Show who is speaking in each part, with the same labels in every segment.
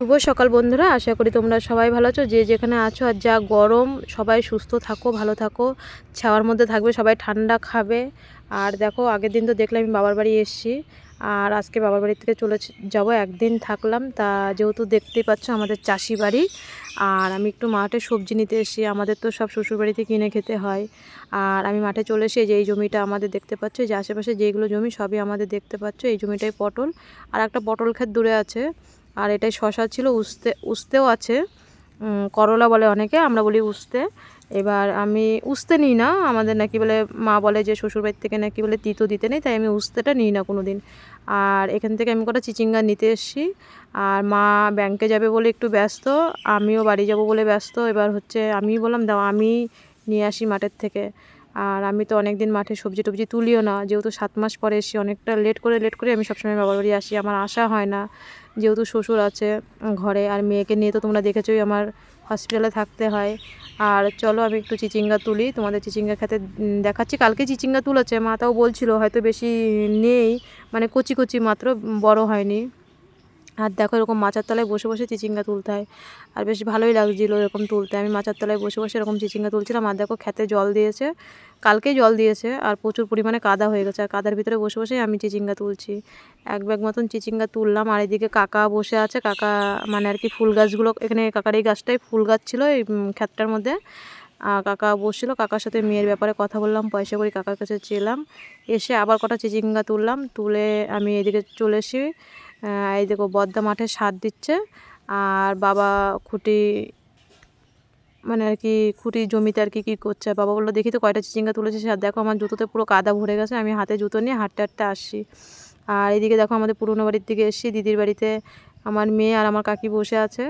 Speaker 1: শুভ সকাল বন্ধুরা, আশা করি তোমরা সবাই ভালো আছো। যে যেখানে আছো, আর যা গরম, সবাই সুস্থ থাকো, ভালো থাকো, ছাওয়ার মধ্যে থাকবে, সবাই ঠান্ডা খাবে। আর দেখো, আগের দিন তো দেখলাম আমি বাবার বাড়ি এসেছি, আর আজকে বাবার বাড়ি থেকে চলে যাব। একদিন থাকলাম, তা যেহেতু দেখতেই পাচ্ছ আমাদের চাষি বাড়ি, আর আমি একটু মাঠে সবজি নিতে এসেছি। আমাদের তো সব শ্বশুরবাড়িতে কিনে খেতে হয়, আর আমি মাঠে চলে এসে যে এই জমিটা আমাদের দেখতে পাচ্ছ, যে আশেপাশে যেগুলো জমি সবই আমাদের দেখতে পাচ্ছ। এই জমিটাই পটল, আর একটা পটল ক্ষেত দূরে আছে। আর এটাই শশা ছিল, উস্তেও আছে, করলা বলে অনেকে, আমরা বলি উস্তে। এবার আমি উস্তে নিই না, আমাদের নাকি বলে, মা বলে যে শ্বশুরবাড়ির থেকে নাকি বলে তিতো দিতে নেই, তাই আমি উস্তেটা নিই না কোনো দিন। আর এখান থেকে আমি কটা চিচিঙ্গা নিতে এসেছি। আর মা ব্যাংকে যাবে বলে একটু ব্যস্ত, আমিও বাড়ি যাব বলে ব্যস্ত। এবার হচ্ছে আমি বললাম দাও আমি নিয়ে আসি মাঠের থেকে। আর আমি তো অনেক দিন মাঠে সবজি টবজি তুলিও না, যেহেতু 7 মাস পরে এসেছি, অনেকটা লেট করে আমি সবসময় বাবার বাড়ি আসি, আমার আসা হয় না, যেহেতু শ্বশুর আছে ঘরে। আর মেয়েকে নিয়ে তো তোমরা দেখেছোই আমার হসপিটালে থাকতে হয়। আর চলো আমি একটু চিচিঙ্গা তুলি, তোমাদের চিচিঙ্গা খেতে দেখাচ্ছি। কালকে চিচিঙ্গা তুলেছে মা, তাও বলছিল হয়তো বেশি নেই, মানে কচি কচি মাত্র, বড় হয়নি। আর দেখো, এরকম মাচার তলায় বসে বসে চিচিঙ্গা তুলতে হয়, আর বেশ ভালোই লাগছিলো এরকম তুলতে। আমি মাচার তলায় বসে বসে এরকম চিচিঙ্গা তুলছিলাম। আর দেখো, খেতে জল দিয়েছে, কালকেই জল দিয়েছে, আর প্রচুর পরিমাণে কাদা হয়ে গেছে, আর কাদার ভিতরে বসে বসেই আমি চিচিঙ্গা তুলছি। এক ব্যাগ মতন চিচিঙ্গা তুললাম। আর এদিকে কাকা বসে আছে, কাকা মানে আর কি ফুল গাছগুলো, এখানে কাকার এই গাছটাই ফুল গাছ ছিল এই ক্ষেতটার মধ্যে। কাকা বসছিল, কাকার সাথে মেয়ের ব্যাপারে কথা বললাম, পয়সা করি কাকার কাছে চেলাম, এসে আবার কটা চিচিঙ্গা তুললাম, তুলে আমি এদিকে চলে এসি। এই দেখো, বদ্দা মাঠে সার দিচ্ছে, আর বাবা খুঁটি, মানে আর কি খুঁটি জমিতে আর কি কী করছে। বাবা বললো দেখি তো কয়টা চিচিঙ্গা তুলেছে। আর দেখো, আমার জুতোতে পুরো কাদা ভরে গেছে, আমি হাতে জুতো নিয়ে হাঁটতে হাঁটতে আসছি। আর এদিকে দেখো, আমাদের পুরনো বাড়ির দিকে এসেছি, দিদির বাড়িতে আমার মেয়ে আর আমার কাকি বসে আছে।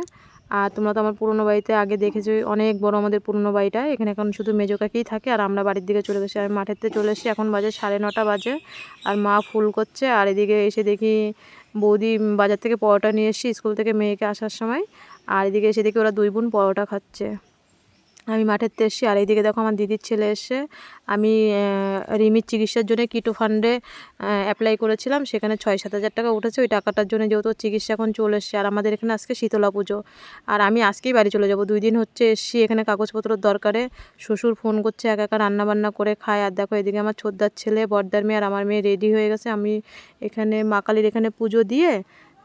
Speaker 1: আর তোমরা তো আমার পুরনো বাড়িতে আগে দেখেছো, অনেক বড় আমাদের পুরনো বাড়িটা। এখানে এখন শুধু মেজো কাকিই থাকে, আর আমরা বাড়ির দিকে চলে গেছি। আমি মাঠেতে চলে এসেছি, এখন বাজে 9:30 বাজে, আর মা ফুল করছে। আর এদিকে এসে দেখি বৌদি বাজার থেকে পরোটা নিয়ে এসেছি স্কুল থেকে মেয়েকে আসার সময়। আর এদিকে এসে দেখি ওরা দুই বোন পরোটা খাচ্ছে। আমি মাঠের থেকে এসেছি। আর এইদিকে দেখো, আমার দিদির ছেলে এসে, আমি রিমির চিকিৎসার জন্য কিটো ফান্ডে অ্যাপ্লাই করেছিলাম, সেখানে 6-7 হাজার টাকা উঠেছে। ওই টাকাটার জন্য যেহেতু চিকিৎসা এখন চলে এসছে, আর আমাদের এখানে আজকে শীতলা পুজো, আর আমি আজকেই বাড়ি চলে যাব। 2 দিন হচ্ছে এসছি, এখানে কাগজপত্রের দরকারে শ্বশুর ফোন করছে, একা একা রান্নাবান্না করে খায়। আর দেখো, এদিকে আমার ছোটদার ছেলে, বড়দার মেয়ে আর আমার মেয়ে রেডি হয়ে গেছে। আমি এখানে মা কালীর এখানে পুজো দিয়ে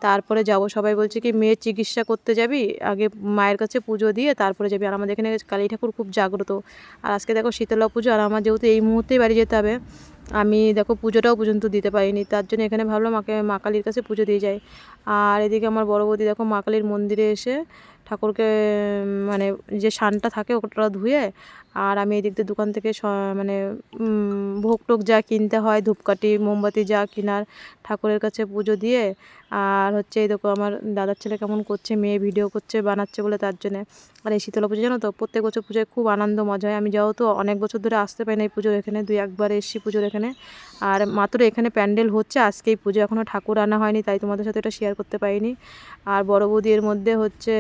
Speaker 1: তারপরে যাব। সবাই বলছে কি মেয়ের চিকিৎসা করতে যাবি, আগে মায়ের কাছে পুজো দিয়ে তারপরে যাবি। আর আমাদের এখানে কালী ঠাকুর খুব জাগ্রত। আর আজকে দেখো শীতলা পুজো, আর আমার যেহেতু এই মুহূর্তেই বাড়ি যেতে হবে, আমি দেখো পুজোটাও পর্যন্ত দিতে পারিনি, তার জন্য এখানে ভাবলাম মা কালীর কাছে পুজো দিয়ে যাই। আর এদিকে আমার বড় বৌদি দেখো মা কালীর মন্দিরে এসে ঠাকুরকে মানে যে সানটা থাকে ওটা ধুয়ে, আর আমি এই দিক দিয়ে দোকান থেকে মানে ভোগ টোক যা কিনতে হয়, ধূপকাঠি মোমবাতি যা কেনার, ঠাকুরের কাছে পুজো দিয়ে। আর হচ্ছে এই দেখো, আমার দাদার ছেলে কেমন করছে, মেয়ে ভিডিও করছে বানাচ্ছে বলে, তার জন্যে। আর এই শীতলা পুজো জানো তো, প্রত্যেক বছর পুজোয় খুব আনন্দ মজা হয়। আমি যেহেতু অনেক বছর ধরে আসতে পারি না এই পুজোর এখানে, 2-1 বার এসেছি পুজোর এখানে। আর মাত্র এখানে প্যান্ডেল হচ্ছে, আজকেই পুজো, এখনও ঠাকুর আনা হয়নি, তাই তোমাদের সাথে এটা শেয়ার করতে পারিনি। আর বড় বৌদি এর মধ্যে হচ্ছে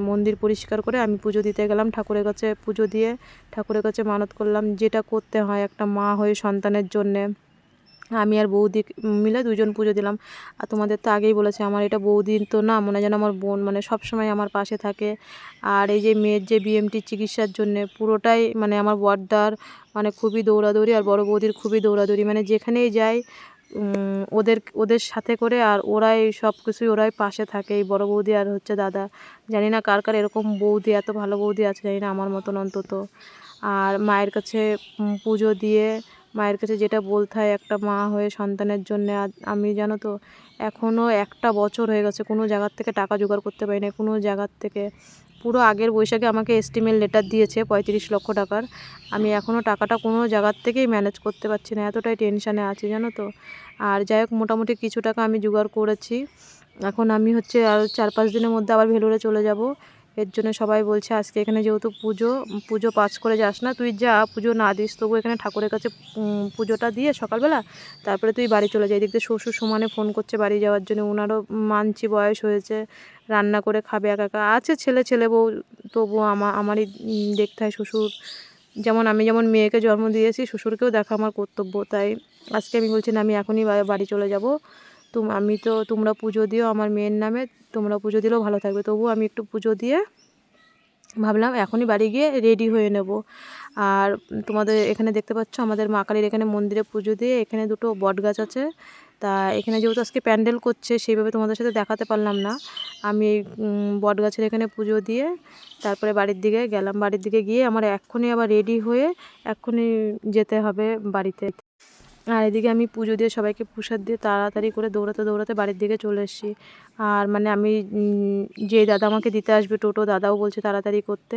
Speaker 1: মন্দির পরিষ্কার করে, আমি পুজো দিতে গেলাম, ঠাকুরের কাছে পুজো দিয়ে ঠাকুরের কাছে মানত করলাম, যেটা করতে হয় একটা মা হয়ে সন্তানের জন্যে। আমি আর বৌদি মিলে 2জন পুজো দিলাম। আর তোমাদের তো আগেই বলেছি, আমার এটা বৌদি তো না, মনে হয় যেন আমার বোন, মানে সবসময় আমার পাশে থাকে। আর এই যে মেয়ের যে বিএমটি চিকিৎসার জন্যে পুরোটাই মানে আমার বড়দার মানে খুবই দৌড়াদৌড়ি, আর বড় বৌদির খুবই দৌড়াদৌড়ি, মানে যেখানেই যাই ওদের সাথে করে, আর ওরাই সব কিছুই, ওরাই পাশে থাকে, এই বড় বৌদি আর হচ্ছে দাদা। জানি না কার কার এরকম বৌদি, এত ভালো বৌদি আছে, জানি না, আমার মতন অন্তত। আর মায়ের কাছে পুজো দিয়ে, মায়ের কাছে যেটা বলতে হয় একটা মা হয়ে সন্তানের জন্য। আমি জানো তো, এখনও 1টা বছর হয়ে গেছে, কোনো জায়গার থেকে টাকা জোগাড় করতে পারি না, কোনো জায়গার থেকে। পুরো আগের বৈশাখে আমাকে এস্টিমেট লেটার দিয়েছে 35 লক্ষ টাকার, আমি এখনও টাকাটা কোনো জায়গার থেকেই ম্যানেজ করতে পারছি না, এতটাই টেনশানে আছি জানো তো। আর যাই হোক, মোটামুটি কিছু টাকা আমি জোগাড় করেছি। এখন আমি হচ্ছে আর 4-5 দিনের মধ্যে আবার ভেলোরে চলে যাব। এর জন্য সবাই বলছে আজকে এখানে যেহেতু পুজো পাস করে যাস না, তুই যা, পুজো না দিস তবু এখানে ঠাকুরের কাছে পুজোটা দিয়ে সকালবেলা তারপরে তুই বাড়ি চলে যাই। দেখতে শ্বশুর সমানে ফোন করছে বাড়ি যাওয়ার জন্য, ওনারও মানছি বয়স হয়েছে, রান্না করে খাবে একা একা, আছে ছেলে বউ, তবুও আমারই দেখতে হয়। শ্বশুর যেমন, আমি যেমন মেয়েকে জন্ম দিয়েছি, শ্বশুরকেও দেখা আমার কর্তব্য। তাই আজকে আমি বলছি না, আমি এখনই বাড়ি চলে যাব। আমি তো তোমরা পুজো দিও আমার মেয়ের নামে, তোমরা পুজো দিলেও ভালো থাকবে। তবু আমি একটু পুজো দিয়ে ভাবলাম এখনই বাড়ি গিয়ে রেডি হয়ে নেব। আর তোমাদের এখানে দেখতে পাচ্ছ আমাদের মা কালীর এখানে মন্দিরে পুজো দিয়ে এখানে দুটো বট গাছ আছে। তা এখানে যেহেতু আজকে প্যান্ডেল করছে সেইভাবে তোমাদের সাথে দেখাতে পারলাম না। আমি বট গাছের এখানে পুজো দিয়ে তারপরে বাড়ির দিকে গেলাম। বাড়ির দিকে গিয়ে আমার এক্ষুনি আবার রেডি হয়ে এক্ষুনি যেতে হবে বাড়িতে। আর এদিকে আমি পুজো দিয়ে সবাইকে প্রসাদ দিয়ে তাড়াতাড়ি করে দৌড়াতে দৌড়াতে বাড়ির দিকে চলে এসেছি। আর মানে আমি যে দাদা আমাকে দিতে আসবে টোটো দাদাও বলছে তাড়াতাড়ি করতে।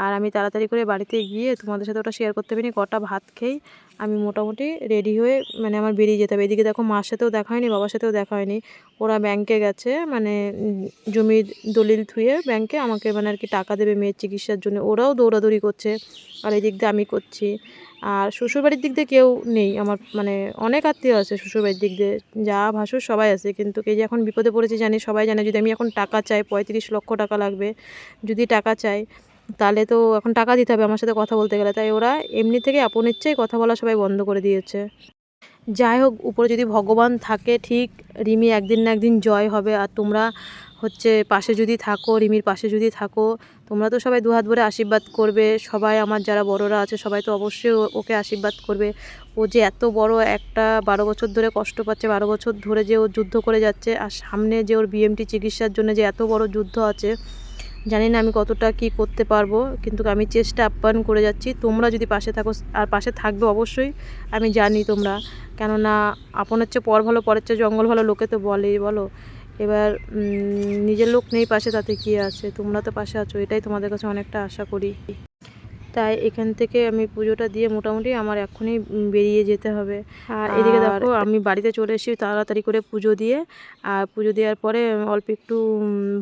Speaker 1: আর আমি তাড়াতাড়ি করে বাড়িতে গিয়ে তোমাদের সাথে ওটা শেয়ার করতে পারিনি। কটা ভাত খেয়েই আমি মোটামুটি রেডি হয়ে মানে আমার বেরিয়ে যেতে হবে। এদিকে দেখো মার সাথেও দেখা হয়নি, বাবার সাথেও দেখা হয়নি। ওরা ব্যাংকে গেছে, মানে জমির দলিল থুয়ে ব্যাংকে আমাকে মানে আর কি টাকা দেবে মেয়ের চিকিৎসার জন্য। ওরাও দৌড়াদৌড়ি করছে আর এই দিক দিয়ে আমি করছি। আর শ্বশুরবাড়ির দিক দিয়ে কেউ নেই আমার, মানে অনেক আত্মীয় আছে শ্বশুরবাড়ির দিক দিয়ে, যা ভাসুর সবাই আছে। কিন্তু এই যে এখন বিপদে পড়েছি জানি, সবাই জানে যদি আমি এখন টাকা চাই 35 লক্ষ টাকা লাগবে, যদি টাকা চাই তাহলে তো এখন টাকা দিতে হবে আমার সাথে কথা বলতে গেলে। তাই ওরা এমনি থেকে আপন ইচ্ছেই কথা বলা সবাই বন্ধ করে দিয়েছে। যাই হোক, উপরে যদি ভগবান থাকে ঠিক রিমি একদিন না একদিন জয় হবে। আর তোমরা হচ্ছে পাশে যদি থাকো, রিমির পাশে যদি থাকো, তোমরা তো সবাই দুহাত ভরে আশীর্বাদ করবে। সবাই আমার যারা বড়রা আছে সবাই তো অবশ্যই ওকে আশীর্বাদ করবে। ও যে এত বড় একটা 12 বছর ধরে কষ্ট পাচ্ছে, 12 বছর ধরে যে ও যুদ্ধ করে যাচ্ছে, আর সামনে যে ওর বিএমটি চিকিৎসার জন্য যে এত বড় যুদ্ধ আছে, জানি না আমি কতটা কি করতে পারবো, কিন্তু আমি চেষ্টা আপ্যায়ন করে যাচ্ছি। তোমরা যদি পাশে থাকো আর পাশে থাকবে অবশ্যই, আমি জানি তোমরা, কেননা আপনের চেয়ে পর ভালো পরের চেয়ে জঙ্গল ভালো, লোকে তো বলেই বলো। এবার নিজের লোক নেই পাশে, তাতে কি আছে, তোমরা তো পাশে আছো, এটাই তোমাদের কাছে অনেকটা আশা করি। তাই এখান থেকে আমি পুজোটা দিয়ে মোটামুটি আমার এক্ষুনি বেরিয়ে যেতে হবে। আর এদিকে দেখো আমি বাড়িতে চলে এসেছি তাড়াতাড়ি করে পুজো দিয়ে। আর পুজো দেওয়ার পরে অল্প একটু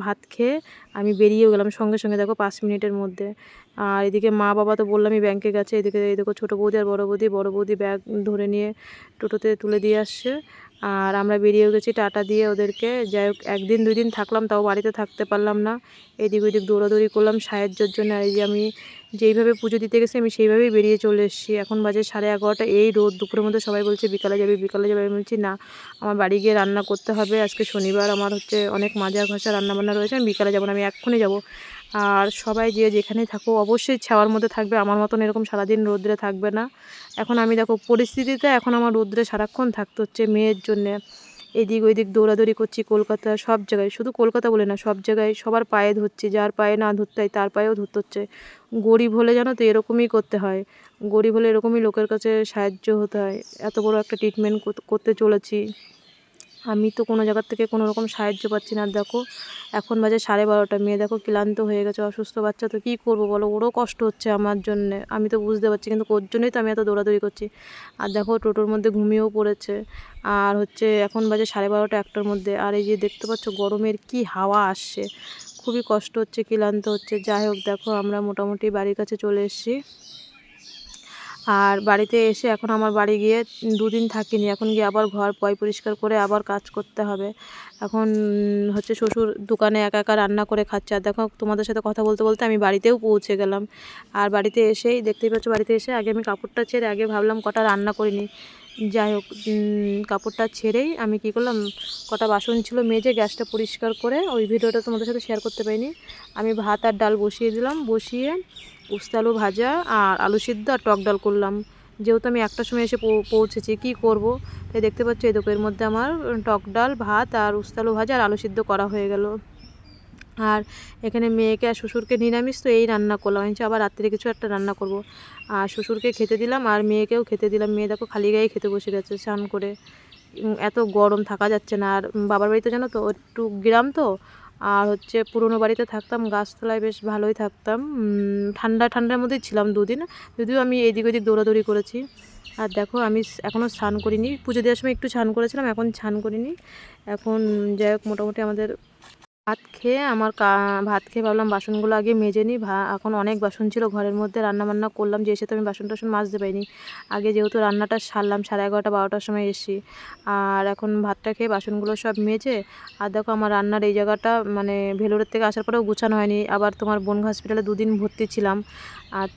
Speaker 1: ভাত খেয়ে আমি বেরিয়েও গেলাম সঙ্গে সঙ্গে, দেখো 5 মিনিটের মধ্যে। আর এদিকে মা বাবা তো বললামই ব্যাংকে গেছে। এদিকে এই দেখো ছোটো বৌদি আর বড় বৌদি ব্যাগ ধরে নিয়ে টোটোতে তুলে দিয়ে আসছে। আর আমরা বেরিয়েও গেছি টাটা দিয়ে ওদেরকে। যাই হোক, 1 দিন 2 দিন থাকলাম, তাও বাড়িতে থাকতে পারলাম না, এদিক ওদিক দৌড়াদৌড়ি করলাম সাহায্যের জন্য। আর এই যে আমি যেইভাবে পুজো দিতে গেছি আমি সেইভাবেই বেরিয়ে চলে এসেছি। এখন বাজে 11:30, এই রোদ দুপুরের মধ্যে। সবাই বলছে বিকালে যাবে বিকালে যাবে, আমি বলছি না, আমার বাড়ি গিয়ে রান্না করতে হবে। আজকে শনিবার, আমার হচ্ছে অনেক মাজা ঘষা রান্নাবান্না রয়েছে, আমি বিকালে যাবো না, আমি এক্ষুনি যাবো। আর সবাই যে যেখানেই থাকো অবশ্যই ছাওয়ার মধ্যে থাকবে, আমার মতন এরকম সারাদিন রোদ্রে থাকবে না। এখন আমি দেখো পরিস্থিতিতে এখন আমার রোদ্রে সারাক্ষণ থাকতে হচ্ছে মেয়ের জন্যে। এদিক ওইদিক দৌড়াদৌড়ি করছি কলকাতা সব জায়গায়, শুধু কলকাতা বলে না সব জায়গায় সবার পায়ে ধরছি, যার পায়ে না ধরতে হয় তার পায়েও ধরতে হচ্ছে। গরিব হলে জানো তো এরকমই করতে হয়, গরিব হলে এরকমই লোকের কাছে সাহায্য হতে হয়। এত বড় একটা ট্রিটমেন্ট করতে চলেছি, আমি তো কোনো জায়গার থেকে কোনো রকম সাহায্য পাচ্ছি না। দেখো এখন বাজে 12:30, মেয়ে দেখো ক্লান্ত হয়ে গেছে, অসুস্থ বাচ্চা, তো কী করবো বলো, ওরও কষ্ট হচ্ছে আমার জন্যে, আমি তো বুঝতে পারছি, কিন্তু ওর জন্যই তো আমি এত দৌড়াদৌড়ি করছি। আর দেখো টোটোর মধ্যে ঘুমিয়েও পড়েছে। আর হচ্ছে এখন বাজে 12:30, 1টার মধ্যে। আর এই যে দেখতে পাচ্ছ গরমের কি হাওয়া আসছে, খুবই কষ্ট হচ্ছে, ক্লান্ত হচ্ছে। যাই হোক, দেখো আমরা মোটামুটি বাড়ির কাছে চলে এসেছি। আর বাড়িতে এসে এখন আমার বাড়ি গিয়ে 2 দিন থাকিনি, এখন গিয়ে আবার ঘর পরিষ্কার করে আবার কাজ করতে হবে। এখন হচ্ছে শ্বশুর দোকানে একা একা রান্না করে খাচ্ছে। আর দেখো তোমাদের সাথে কথা বলতে বলতে আমি বাড়িতেও পৌঁছে গেলাম। আর বাড়িতে এসেই দেখতেই পাচ্ছ, বাড়িতে এসে আগে আমি কাপড়টা ছেড়ে আগে ভাবলাম কটা রান্না করিনি। যাই হোক, কাপড়টা ছেড়েই আমি কি করলাম, কটা বাসন ছিল মেজে গ্যাসটা পরিষ্কার করে, ওই ভিডিওটা তোমাদের সাথে শেয়ার করতে পারিনি। আমি ভাত আর ডাল বসিয়ে দিলাম, বসিয়ে উস্তা আলু ভাজা আর আলু সিদ্ধ আর টক ডাল করলাম। যেহেতু আমি 1টার সময় এসে পৌঁছেছি, কি করব, তাই দেখতে পাচ্ছ এই দেখো এর মধ্যে আমার টক ডাল, ভাত আর উস্তা আলু ভাজা আর আলু সিদ্ধ করা হয়ে গেল। আর এখানে মেয়েকে আর শ্বশুরকে নিরামিষ, তো এই রান্না করলাম। আমি আবার রাত্রে কিছু একটা রান্না করব। আর শ্বশুরকে খেতে দিলাম আর মেয়েকেও খেতে দিলাম। মেয়ে দেখো খালি গায়ে খেতে বসে গেছে স্নান করে, এত গরম থাকা যাচ্ছে না। আর বাবার বাড়িতে জানো তো একটু গ্রাম তো, আর হচ্ছে পুরনো বাড়িতে থাকতাম গাছতলায়, বেশ ভালোই থাকতাম, ঠান্ডার মধ্যেই ছিলাম 2 দিন, যদিও আমি এদিক ওদিক দৌড়াদৌড়ি করেছি। আর দেখো আমি এখনও স্নান করিনি, পুজো দেওয়ার সময় একটু স্নান করেছিলাম, এখন স্নান করিনি। এখন যাই হোক মোটামুটি আমাদের ভাত খেয়ে ভাবলাম বাসনগুলো আগে মেজে নিই। এখন অনেক বাসন ছিল ঘরের মধ্যে, রান্নাবান্না করলাম, যে এসে তো আমি বাসন টাসন মাজতে পারিনি। আগে যেহেতু রান্নাটা সারলাম 11:30 12টার সময় এসেছি, আর এখন ভাতটা খেয়ে বাসনগুলো সব মেজে, আর দেখো আমার রান্নার এই জায়গাটা মানে ভেলোরের থেকে আসার পরেও গুছানো হয়নি। আবার তোমার বনগাঁ হসপিটালে 2 দিন ভর্তি ছিলাম, আর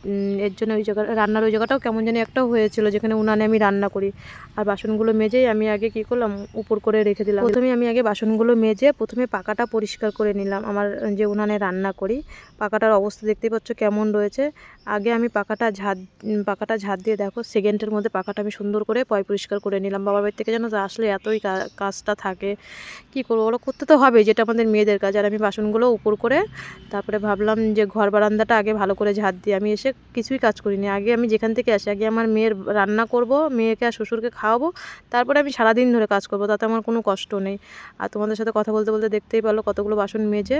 Speaker 1: এর জন্য ওই জায়গা রান্নার ওই জায়গাটাও কেমন জানি একটা হয়েছিল, যেখানে উনানে আমি রান্না করি। আর বাসনগুলো মেজেই আমি আগে কী করলাম, উপর করে রেখে দিলাম। আমি আগে বাসনগুলো মেজে প্রথমে পাকাটা পরিষ্কার করে নিলাম। আমার যে উনানে রান্না করি, পাকাটার অবস্থা দেখতেই পাচ্ছ কেমন রয়েছে। আগে আমি পাকাটা ঝাঁট দিয়ে দেখো সেকেন্ডের মধ্যে পাকাটা আমি সুন্দর করে পরিষ্কার করে নিলাম। বাবার বাড়ি থেকে যেন তো আসলে এতই কাজটা থাকে, কি করবো বলো, করতে তো হবে, যেটা আমাদের মেয়েদের কাজ। আর আমি বাসনগুলো উপর করে তারপরে ভাবলাম যে ঘর বারান্দাটা আগে ভালো করে ঝাঁট দিয়ে, আমি এসে কিছুই কাজ করিনি। আগে আমি যেখান থেকে আসি, আগে আমার মেয়ের রান্না করব, মেয়েকে আর শ্বশুরকে খাওয়াবো, তারপরে আমি সারাদিন ধরে কাজ করব, তাতে আমার কোনো কষ্ট নেই। আর তোমাদের সাথে কথা বলতে বলতে দেখতেই পেলো কতগুলো বাসন মেজে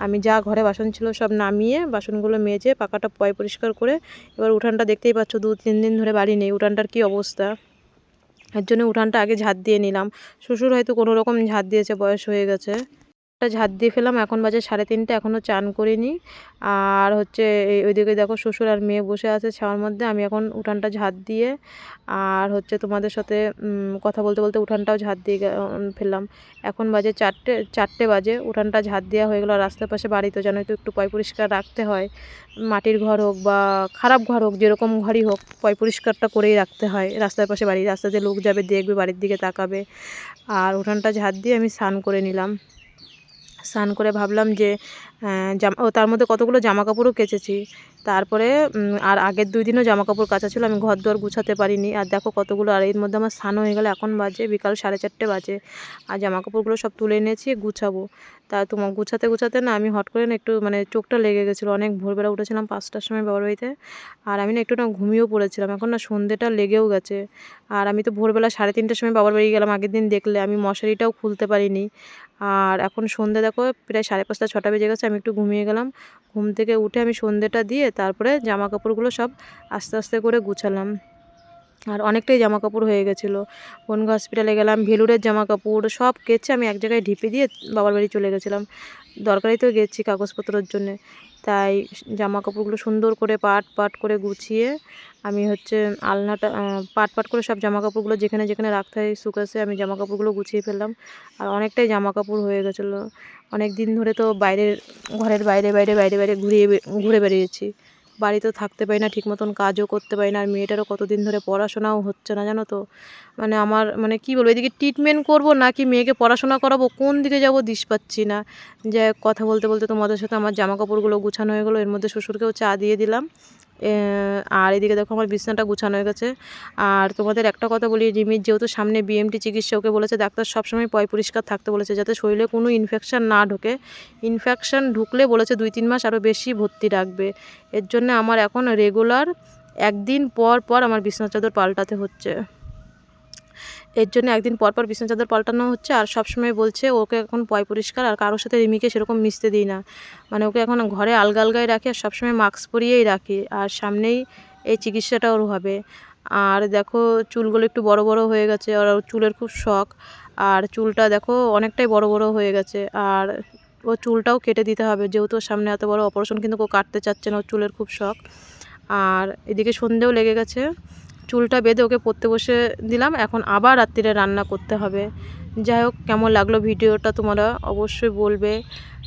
Speaker 1: আমি যা ঘরে বাসন ছিল সব নামিয়ে বাসনগুলো মেজে পাকাটা পরিষ্কার করে, এবার উঠানটা দেখতেই পাচ্ছ 2-3 দিন ধরে বাড়ি নেই, উঠানটার কি অবস্থা। এর জন্য উঠানটা আগে ঝাঁট দিয়ে নিলাম। শ্বশুর হয়তো কোনো রকম ঝাঁট দিয়েছে, বয়স হয়ে গেছে। ঝাঁট দিয়ে ফেলাম, এখন বাজে 3:30, এখনও চান করিনি। আর হচ্ছে ওইদিকে দেখো শ্বশুর আর মেয়ে বসে আছে ছাওয়ার মধ্যে, আমি এখন উঠানটা ঝাঁট দিয়ে আর হচ্ছে তোমাদের সাথে কথা বলতে বলতে উঠানটাও ঝাঁট দিয়ে ফেললাম। এখন বাজে 4টে বাজে, উঠানটা ঝাঁট দেওয়া হয়ে গেল। আর রাস্তার পাশে বাড়ি তো জানোই তো, একটু পরিষ্কার রাখতে হয়। মাটির ঘর হোক বা খারাপ ঘর হোক, যেরকম ঘরই হোক, পরিষ্কারটা করেই রাখতে হয়। রাস্তার পাশে বাড়ি, রাস্তাতে লোক যাবে দেখবে, বাড়ির দিকে তাকাবে। আর উঠানটা ঝাঁট দিয়ে আমি স্নান করে নিলাম। স্নান করে ভাবলাম যে তার মধ্যে কতগুলো জামা কাপড়ও কেচেছি। তারপরে আর আগের 2 দিনও জামা কাপড় কাচা ছিল, আমি ঘর দুয়ার গুছাতে পারিনি। আর দেখো কতগুলো, আর এর মধ্যে আমার স্নান হয়ে গেল, এখন বাজে বিকাল 4:30 বাজে। আর জামা কাপড়গুলো সব তুলে এনেছি, গুছাবো। তা তোমার গুছাতে গুছাতে না আমি হট করে না একটু মানে চোখটা লেগে গেছিলো। অনেক ভোরবেলা উঠেছিলাম 5টার সময় বাবার বাড়িতে, আর আমি না একটু ঘুমিয়েও পড়েছিলাম। এখন না সন্ধ্যেটা লেগেও গেছে, আর আমি তো ভোরবেলা 3:30টার সময় বাবার বাড়ি গেলাম। আগের দিন দেখলে আমি মশারিটাও খুলতে পারিনি। আর এখন সন্ধ্যে দেখো প্রায় 5:30 6টা বেজে গেছে, আমি একটু ঘুমিয়ে গেলাম। ঘুম থেকে উঠে আমি সন্ধ্যেটা দিয়ে তারপরে জামা কাপড়গুলো সব আস্তে আস্তে করে গুছালাম। আর অনেকটাই জামা কাপড় হয়ে গেছিলো। বনগাঁ হসপিটালে গেলাম, ভেলুরের জামা কাপড় সব কেচে আমি এক জায়গায় ঢিপে দিয়ে বাবার বাড়ি চলে গেছিলাম। দরকারি তো গেছি কাগজপত্রের জন্যে, তাই জামা কাপড়গুলো সুন্দর করে পাট করে গুছিয়ে আমি হচ্ছে আলনাটা পাট করে সব জামা কাপড়গুলো যেখানে যেখানে রাখতে হয় শুকাছে, আমি জামা কাপড়গুলো গুছিয়ে ফেললাম। আর অনেকটাই জামা কাপড় হয়ে গেছিলো। অনেক দিন ধরে তো ঘরের বাইরে ঘুরে বেরিয়েছি। বাড়িতেও থাকতে পারি না ঠিক মতন, কাজও করতে পারি না। আর মেয়েটারও কতদিন ধরে পড়াশোনাও হচ্ছে না জানো তো। মানে আমার মানে কী বলবো, এদিকে ট্রিটমেন্ট করবো নাকি মেয়েকে পড়াশোনা করাবো, কোন দিকে যাবো দিশ পাচ্ছি না। যে কথা বলতে বলতে তোমাদের সাথে আমার জামা কাপড়গুলো গুছানো হয়ে গেলো। এর মধ্যে শ্বশুরকেও চা দিয়ে দিলাম। আর এদিকে দেখো আমার বিছানাটা গুছানো হয়ে গেছে। আর তোমাদের একটা কথা বলি, রিমির যেহেতু সামনে বিএমটি চিকিৎসা, ওকে বলেছে ডাক্তার সবসময় পরিষ্কার থাকতে বলেছে, যাতে শরীরে কোনো ইনফেকশান না ঢোকে। ইনফেকশান ঢুকলে বলেছে 2-3 মাস আরও বেশি ভর্তি রাখবে। এর জন্য আমার এখন রেগুলার 1 দিন পর পর আমার বিছানার চাদর পাল্টাতে হচ্ছে। এর জন্য 1 দিন পর পর বিছানার চাদর পাল্টানো হচ্ছে। আর সবসময় বলছে ওকে এখন পরিষ্কার, আর কারোর সাথে রিমিকে সেরকম মিশতে দিই না। মানে ওকে এখন ঘরে আলগায় রাখি, আর সবসময় মাস্ক পরিয়েই রাখি। আর সামনেই এই চিকিৎসাটা ওর হবে। আর দেখো চুলগুলো একটু বড় বড় হয়ে গেছে, আর ওর চুলের খুব শখ। আর চুলটা দেখো অনেকটাই বড় বড় হয়ে গেছে, আর ও চুলটাও কেটে দিতে হবে, যেহেতু ওর সামনে এত বড় অপারেশন, কিন্তু ও কাটতে চাচ্ছে না, ওর চুলের খুব শখ। আর এদিকে সন্ধেও লেগে গেছে, চুলটা বেঁধে ওকে পড়তে বসে দিলাম। এখন আবার রাত্রিরে রান্না করতে হবে। যাই হোক, কেমন লাগলো ভিডিওটা তোমরা অবশ্যই বলবে।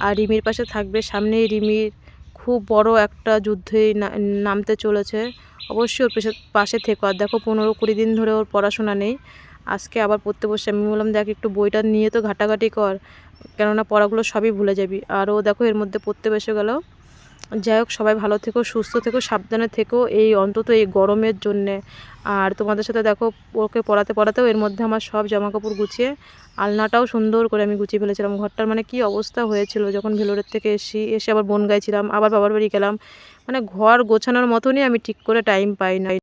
Speaker 1: আর রিমির পাশে থাকবে, সামনেই রিমির খুব বড় একটা যুদ্ধেই নামতে চলেছে। অবশ্যই ওর পাশে থেকো। আর দেখো 15-20 দিন ধরে ওর পড়াশোনা নেই, আজকে আবার পড়তে বসে। আমি বললাম দেখ একটু বইটা নিয়ে তো ঘাটাঘাটি কর, কেননা পড়াগুলো সবই ভুলে যাবি। আর ও দেখো এর মধ্যে পড়তে বসে গেল। যাই হোক, সবাই ভালো থেকো, সুস্থ থেকো, সাবধানে থেকো, অন্তত এই গরমের জন্যে। আর তোমাদের সাথে দেখো ওকে পড়াতেও এর মধ্যে আমার সব জামা কাপড় গুছিয়ে, আলনাটাও সুন্দর করে আমি গুছিয়ে ফেলেছিলাম। ঘরটার মানে কি অবস্থা হয়েছিল যখন ভেলোরের থেকে এসে আবার বনগাঁয় ছিলাম, আবার বাবার বাড়ি গেলাম। মানে ঘর গোছানোর মতনই আমি ঠিক করে টাইম পাই না।